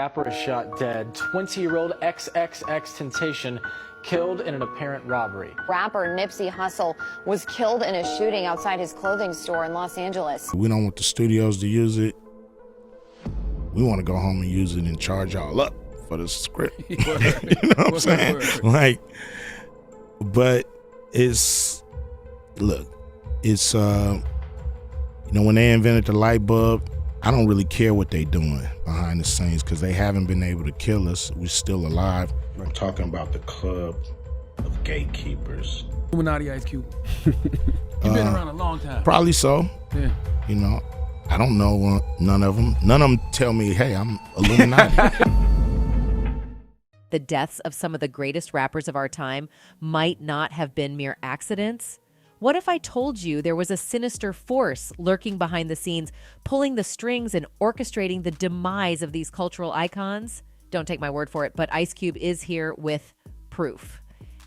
Rapper is shot dead. 20-year-old XXXTentacion killed in an apparent robbery. Rapper Nipsey Hussle was killed in a shooting outside his clothing store in Los Angeles. We don't want the studios to use it. We want to go home and use it and charge y'all up for the script. You know what I'm saying? Like, but it's, look, it's, you know, when they invented the light bulb, I don't really care what they doing behind the scenes because they haven't been able to kill us. We're still alive. I'm talking about the club of gatekeepers. Illuminati, Ice Cube. You've been around a long time. Probably so. Yeah. You know, I don't know none of them. None of them tell me, hey, I'm Illuminati. The deaths of some of the greatest rappers of our time might not have been mere accidents. What if I told you there was a sinister force lurking behind the scenes, pulling the strings and orchestrating the demise of these cultural icons? Don't take my word for it, but Ice Cube is here with proof.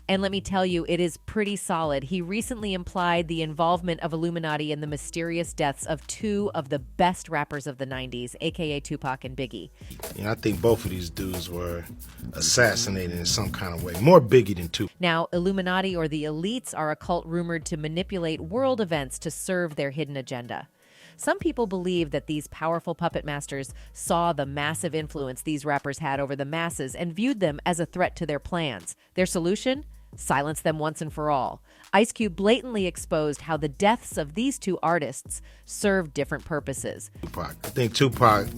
And let me tell you, it is pretty solid. He recently implied the involvement of Illuminati in the mysterious deaths of two of the best rappers of the 90s, aka Tupac and Biggie. You know, I think both of these dudes were assassinated in some kind of way. More Biggie than Tupac. Now, Illuminati or the elites are a cult rumored to manipulate world events to serve their hidden agenda. Some people believe that these powerful puppet masters saw the massive influence these rappers had over the masses and viewed them as a threat to their plans. Their solution? Silence them once and for all. Ice Cube blatantly exposed how the deaths of these two artists served different purposes. Tupac. I think Tupac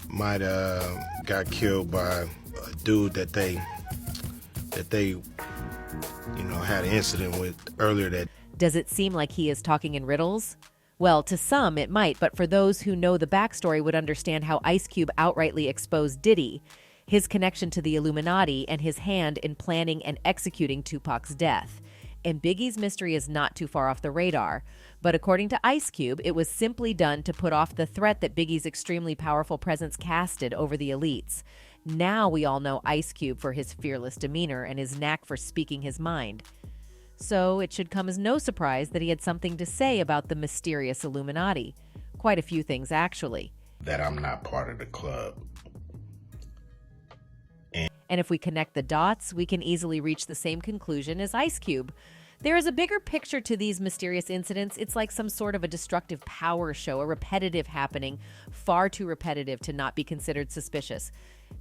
might got killed by a dude that they you know, had an incident with earlier that. Does it seem like he is talking in riddles? Well, to some it might, but for those who know the backstory would understand how Ice Cube outrightly exposed Diddy, his connection to the Illuminati, and his hand in planning and executing Tupac's death. And Biggie's mystery is not too far off the radar. But according to Ice Cube, it was simply done to put off the threat that Biggie's extremely powerful presence casted over the elites. Now we all know Ice Cube for his fearless demeanor and his knack for speaking his mind. So it should come as no surprise that he had something to say about the mysterious Illuminati. Quite a few things, actually. That I'm not part of the club. And if we connect the dots, we can easily reach the same conclusion as Ice Cube. There is a bigger picture to these mysterious incidents. It's like some sort of a destructive power show, a repetitive happening, far too repetitive to not be considered suspicious.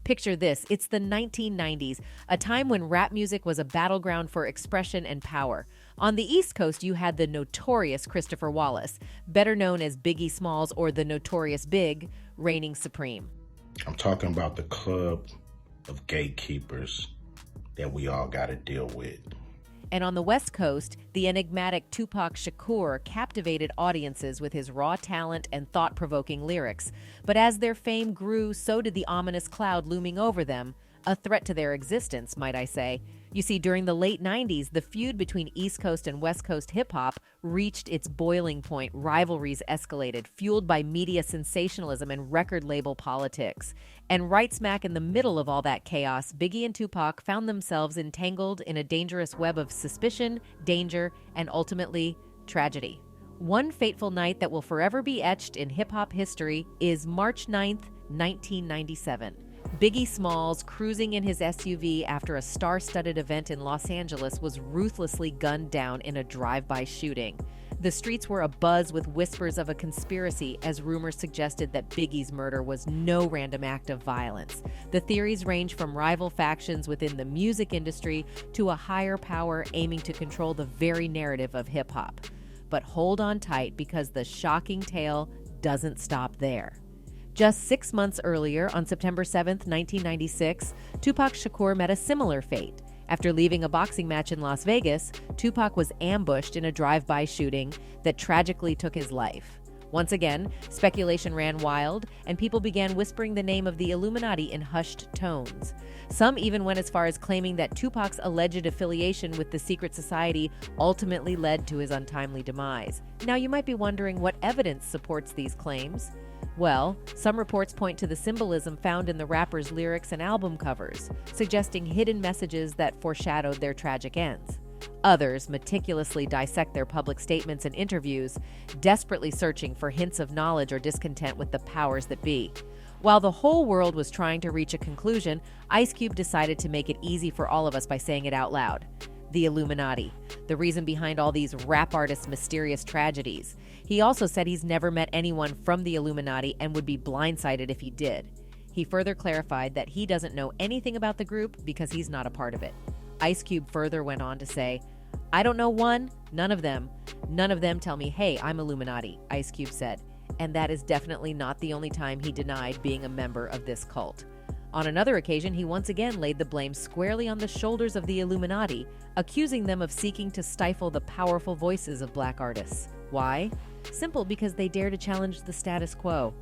Picture this, it's the 1990s, a time when rap music was a battleground for expression and power. On the East Coast, you had the notorious Christopher Wallace, better known as Biggie Smalls or the Notorious Big, reigning supreme. I'm talking about the club of gatekeepers that we all got to deal with. And on the West Coast, the enigmatic Tupac Shakur captivated audiences with his raw talent and thought-provoking lyrics. But as their fame grew, so did the ominous cloud looming over them, a threat to their existence, might I say. You see, during the late 90s, the feud between East Coast and West Coast hip-hop reached its boiling point. Rivalries escalated, fueled by media sensationalism and record label politics. And right smack in the middle of all that chaos, Biggie and Tupac found themselves entangled in a dangerous web of suspicion, danger, and ultimately, tragedy. One fateful night that will forever be etched in hip-hop history is March 9th, 1997. Biggie Smalls, cruising in his SUV after a star-studded event in Los Angeles, was ruthlessly gunned down in a drive-by shooting. The streets were abuzz with whispers of a conspiracy as rumors suggested that Biggie's murder was no random act of violence. The theories range from rival factions within the music industry to a higher power aiming to control the very narrative of hip-hop. But hold on tight because the shocking tale doesn't stop there. Just 6 months earlier, on September 7th, 1996, Tupac Shakur met a similar fate. After leaving a boxing match in Las Vegas, Tupac was ambushed in a drive-by shooting that tragically took his life. Once again, speculation ran wild, and people began whispering the name of the Illuminati in hushed tones. Some even went as far as claiming that Tupac's alleged affiliation with the secret society ultimately led to his untimely demise. Now, you might be wondering what evidence supports these claims. Well, some reports point to the symbolism found in the rappers' lyrics and album covers, suggesting hidden messages that foreshadowed their tragic ends. Others meticulously dissect their public statements and interviews, desperately searching for hints of knowledge or discontent with the powers that be. While the whole world was trying to reach a conclusion, Ice Cube decided to make it easy for all of us by saying it out loud. The Illuminati, the reason behind all these rap artists' mysterious tragedies. He also said he's never met anyone from the Illuminati and would be blindsided if he did. He further clarified that he doesn't know anything about the group because he's not a part of it. Ice Cube further went on to say, "I don't know one, none of them. None of them tell me, hey, I'm Illuminati," Ice Cube said. And that is definitely not the only time he denied being a member of this cult. On another occasion, he once again laid the blame squarely on the shoulders of the Illuminati, accusing them of seeking to stifle the powerful voices of black artists. Why? Simple, because they dare to challenge the status quo.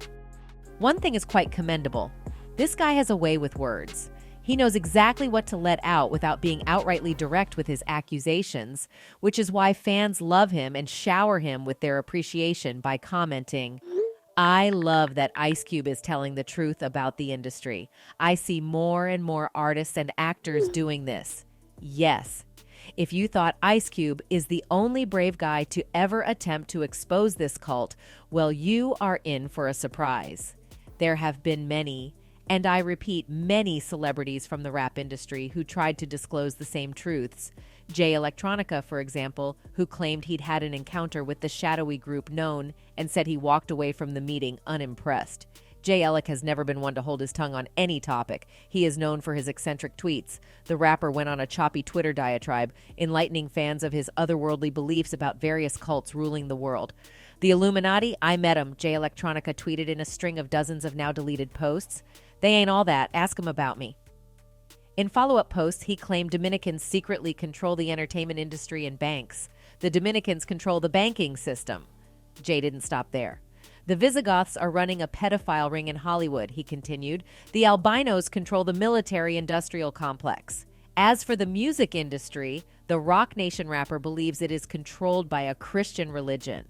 One thing is quite commendable. This guy has a way with words. He knows exactly what to let out without being outrightly direct with his accusations, which is why fans love him and shower him with their appreciation by commenting, "I love that Ice Cube is telling the truth about the industry. I see more and more artists and actors doing this." Yes. If you thought Ice Cube is the only brave guy to ever attempt to expose this cult, well, you are in for a surprise. There have been many, and I repeat, many celebrities from the rap industry who tried to disclose the same truths. Jay Electronica, for example, who claimed he'd had an encounter with the shadowy group Known and said he walked away from the meeting unimpressed. Jay Elec has never been one to hold his tongue on any topic. He is known for his eccentric tweets. The rapper went on a choppy Twitter diatribe, enlightening fans of his otherworldly beliefs about various cults ruling the world. The Illuminati, I met him, Jay Electronica tweeted in a string of dozens of now deleted posts. They ain't all that. Ask him about me. In follow-up posts, he claimed Dominicans secretly control the entertainment industry and banks. The Dominicans control the banking system. Jay didn't stop there. The Visigoths are running a pedophile ring in Hollywood, he continued. The albinos control the military-industrial complex. As for the music industry, the Rock Nation rapper believes it is controlled by a Christian religion.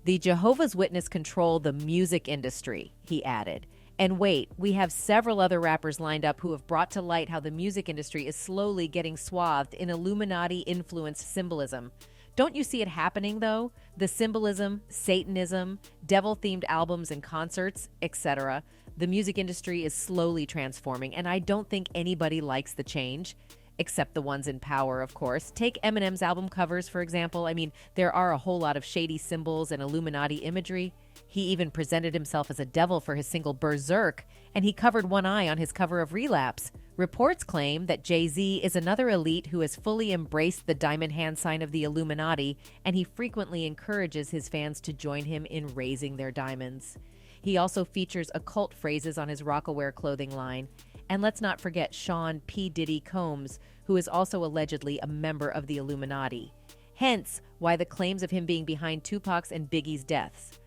The Jehovah's Witness control the music industry, he added. And wait, we have several other rappers lined up who have brought to light how the music industry is slowly getting swathed in Illuminati-influenced symbolism. Don't you see it happening, though? The symbolism, Satanism, devil-themed albums and concerts, etc. The music industry is slowly transforming, and I don't think anybody likes the change, except the ones in power, of course. Take Eminem's album covers, for example. I mean, there are a whole lot of shady symbols and Illuminati imagery. He even presented himself as a devil for his single Berserk, and he covered one eye on his cover of Relapse. Reports claim that Jay-Z is another elite who has fully embraced the diamond hand sign of the Illuminati, and he frequently encourages his fans to join him in raising their diamonds. He also features occult phrases on his Rockaware clothing line. And let's not forget Sean P. Diddy Combs, who is also allegedly a member of the Illuminati. Hence, why the claims of him being behind Tupac's and Biggie's deaths.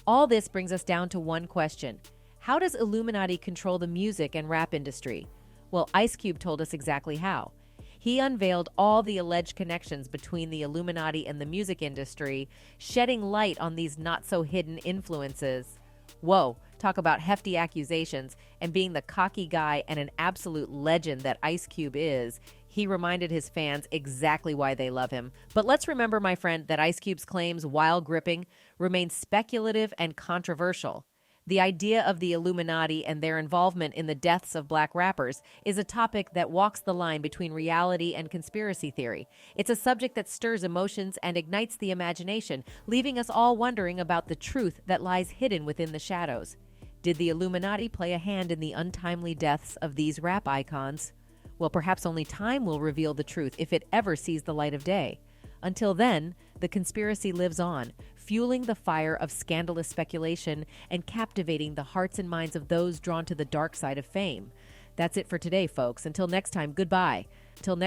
All this brings us down to one question. How does Illuminati control the music and rap industry? Well, Ice Cube told us exactly how. He unveiled all the alleged connections between the Illuminati and the music industry, shedding light on these not-so-hidden influences. Whoa, talk about hefty accusations, and being the cocky guy and an absolute legend that Ice Cube is, he reminded his fans exactly why they love him. But let's remember, my friend, that Ice Cube's claims, while gripping, remain speculative and controversial. The idea of the Illuminati and their involvement in the deaths of black rappers is a topic that walks the line between reality and conspiracy theory. It's a subject that stirs emotions and ignites the imagination, leaving us all wondering about the truth that lies hidden within the shadows. Did the Illuminati play a hand in the untimely deaths of these rap icons? Well, perhaps only time will reveal the truth if it ever sees the light of day. Until then, the conspiracy lives on, fueling the fire of scandalous speculation and captivating the hearts and minds of those drawn to the dark side of fame. That's it for today, folks. Until next time, goodbye. Till next